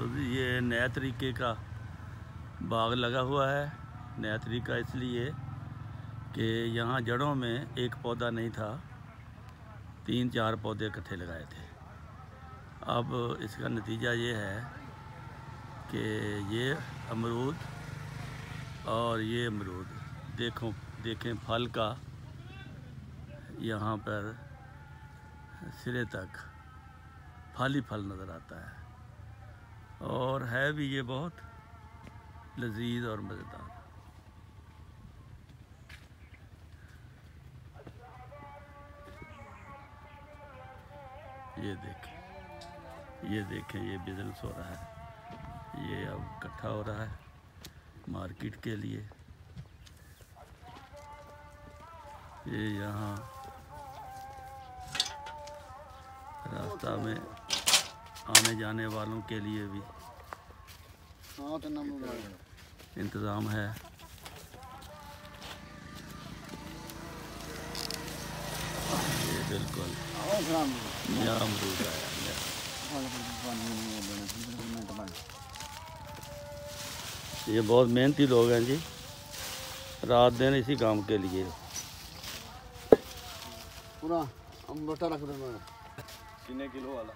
तो ये नया तरीके का बाग लगा हुआ है। नया तरीका इसलिए कि यहाँ जड़ों में एक पौधा नहीं था, 3-4 पौधे इकट्ठे लगाए थे। अब इसका नतीजा ये है कि ये अमरूद और ये अमरूद देखें फल का यहाँ पर सिरे तक फल ही फल नज़र आता है, और है भी ये बहुत लजीज और मज़ेदार। ये देखें ये बिजनेस हो रहा है, ये अब इकट्ठा हो रहा है मार्केट के लिए। ये यहाँ रास्ता में आने जाने वालों के लिए भी इंतज़ाम है। ये बिल्कुल नया अमरूद आया। ये बहुत मेहनती लोग हैं जी, रात दिन इसी काम के लिए। पूरा अमरूद रख दो कितने किलो वाला?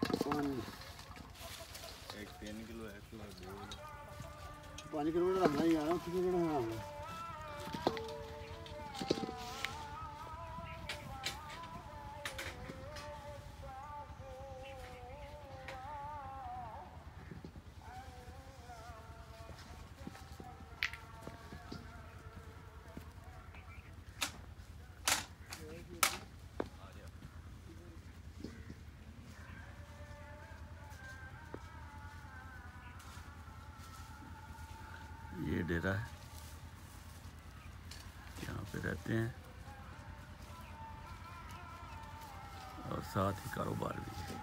3 किलो 5 किलो रखना ही यार, किलो ये डेरा है, यहाँ पे रहते हैं और साथ ही कारोबार भी है।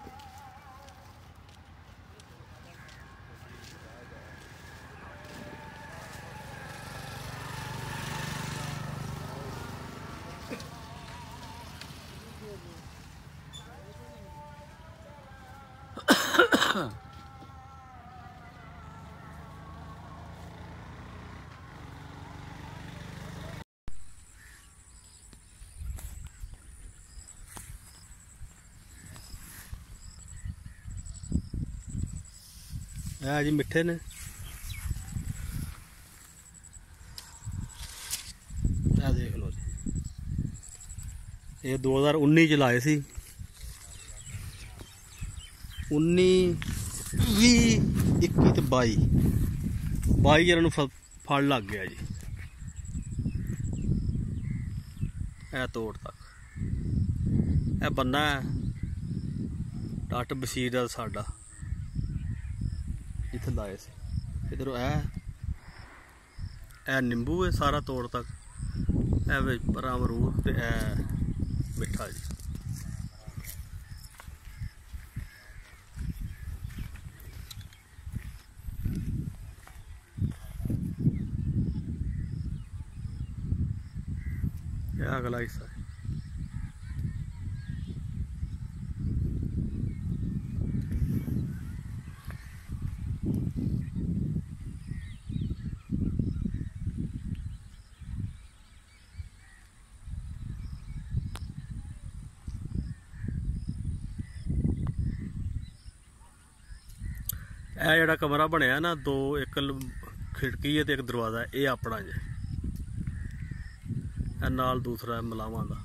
जी मिठे ने देख लो जी, ये 2019 च लाए सी। 19, 20, 21 ते 22 इन्होंने फल लग गया जी। ए तोड़ तक ए बन्ना है डट बशीर का साडा, इत्थे लाए से। इधरों ए नींबू है सारा तोड़ तक, ए पर अमरूद ते ए मिठा जी। यह अगला हिस्सा है। यह जोड़ा कमरा बनया ना, 2 एक खिड़की है तो एक दरवाज़ा है, ये अपना जे नाल दूसरा मलावां दा।